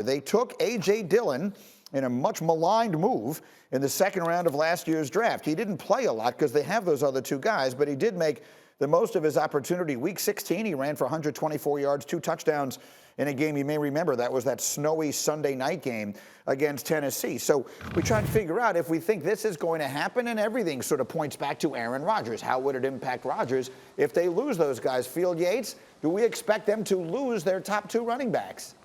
They took A.J. Dillon in a much maligned move in the second round of last year's draft. He didn't play a lot because they have those other two guys, but he did make the most of his opportunity. Week 16, he ran for 124 yards, 2 touchdowns in a game you may remember. That was that snowy Sunday night game against Tennessee. So we try to figure out if we think this is going to happen, and everything sort of points back to Aaron Rodgers. How would it impact Rodgers if they lose those guys? Field Yates, do we expect them to lose their top 2 running backs?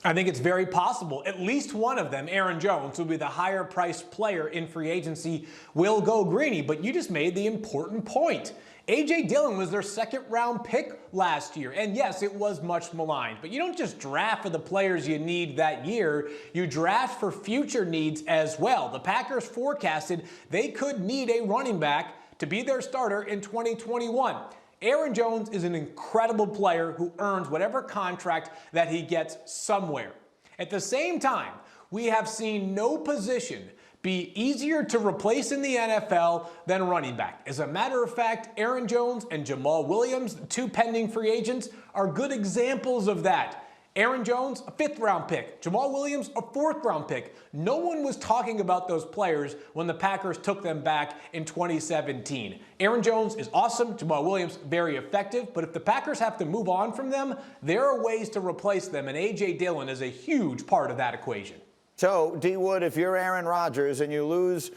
I think it's very possible. At least one of them, Aaron Jones, will be the higher priced player in free agency, will go greeny. But you just made the important point. A.J. Dillon was their second-round pick last year. And yes, it was much maligned. But you don't just draft for the players you need that year. You draft for future needs as well. The Packers forecasted they could need a running back to be their starter in 2021. Aaron Jones is an incredible player who earns whatever contract that he gets somewhere. At the same time, we have seen no position be easier to replace in the NFL than running back. As a matter of fact, Aaron Jones and Jamaal Williams, the 2 pending free agents, are good examples of that. Aaron Jones, a 5th-round pick. Jamaal Williams, a 4th-round pick. No one was talking about those players when the Packers took them back in 2017. Aaron Jones is awesome. Jamaal Williams, very effective. But if the Packers have to move on from them, there are ways to replace them, and A.J. Dillon is a huge part of that equation. So, D. Wood, if you're Aaron Rodgers and you lose,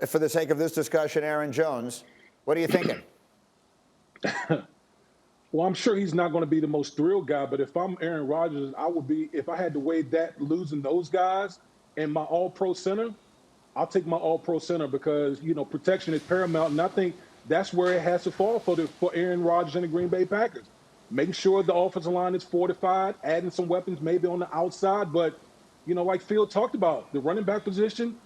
for the sake of this discussion, Aaron Jones, what are you thinking? Well, I'm sure he's not going to be the most thrilled guy, but if I'm Aaron Rodgers, I would be, if I had to weigh that, losing those guys and my all-pro center, I'll take my all-pro center because, you know, protection is paramount, and I think that's where it has to fall for Aaron Rodgers and the Green Bay Packers. Making sure the offensive line is fortified, adding some weapons maybe on the outside, but, you know, like Phil talked about, the running back position,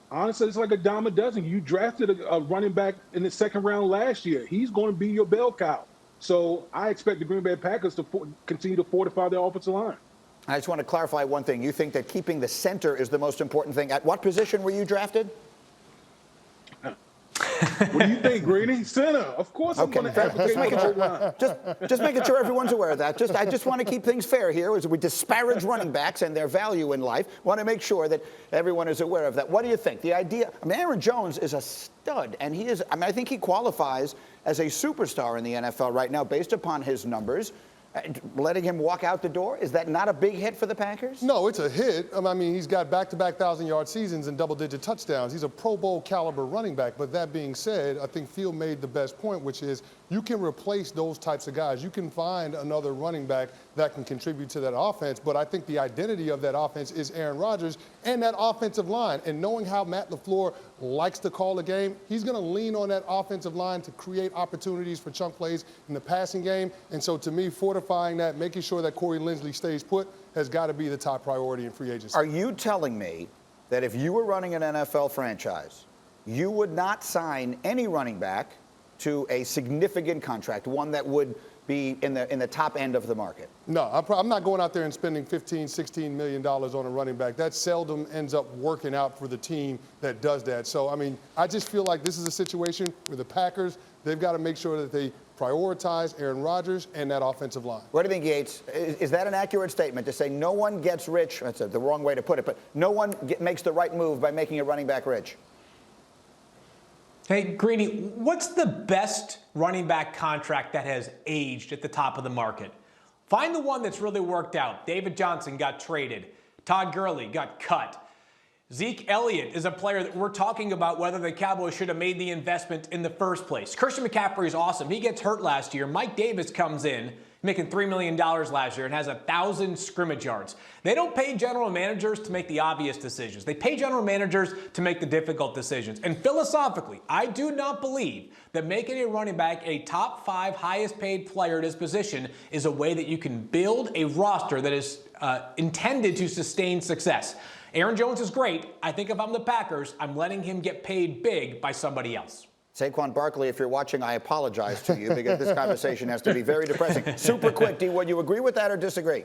honestly, it's like a dime a dozen. You drafted a running back in the second round last year. He's going to be your bell cow. So I expect the Green Bay Packers to continue to fortify their offensive line. I just want to clarify one thing. You think that keeping the center is the most important thing. At what position were you drafted? What do you think, Greeny? Center. Of course I'm going to advocate for the whole line. Just making sure everyone's aware of that. I just want to keep things fair here as we disparage running backs and their value in life. Want to make sure that everyone is aware of that. What do you think? The idea, I mean, Aaron Jones is a stud, and he is, I mean, I think he qualifies as a superstar in the NFL right now based upon his numbers. Letting him walk out the door, is that not a big hit for the Packers? No, it's a hit. I mean, he's got back-to-back 1,000-yard seasons and double-digit touchdowns. He's a Pro Bowl caliber running back. But that being said, I think Phil made the best point, which is you can replace those types of guys. You can find another running back that can contribute to that offense. But I think the identity of that offense is Aaron Rodgers and that offensive line. And knowing how Matt LaFleur likes to call the game, he's going to lean on that offensive line to create opportunities for chunk plays in the passing game. And so to me, fortifying that, making sure that Corey Linsley stays put has got to be the top priority in free agency. Are you telling me that if you were running an NFL franchise, you would not sign any running back to a significant contract, one that would be in the top end of the market? No, I'm not going out there and spending $15, $16 million on a running back. That seldom ends up working out for the team that does that. So, I mean, I just feel like this is a situation where the Packers, they've got to make sure that they prioritize Aaron Rodgers and that offensive line. What do you think, Yates? Is that an accurate statement to say no one gets rich? That's the wrong way to put it, but no one makes the right move by making a running back rich? Hey, Greeny, what's the best running back contract that has aged at the top of the market? Find the one that's really worked out. David Johnson got traded. Todd Gurley got cut. Zeke Elliott is a player that we're talking about whether the Cowboys should have made the investment in the first place. Christian McCaffrey is awesome. He gets hurt last year. Mike Davis comes in, making $3 million last year and has 1,000 scrimmage yards. They don't pay general managers to make the obvious decisions. They pay general managers to make the difficult decisions. And philosophically, I do not believe that making a running back a top 5 highest paid player at his position is a way that you can build a roster that is intended to sustain success. Aaron Jones is great. I think if I'm the Packers, I'm letting him get paid big by somebody else. Saquon Barkley, if you're watching, I apologize to you because this conversation has to be very depressing. Super quick, D, would you agree with that or disagree?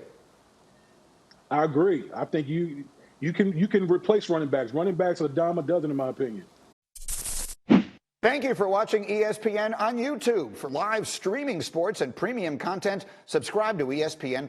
I agree. I think you can replace running backs. Running backs are a dime a dozen, in my opinion. Thank you for watching ESPN on YouTube. For live streaming sports and premium content, subscribe to ESPN+.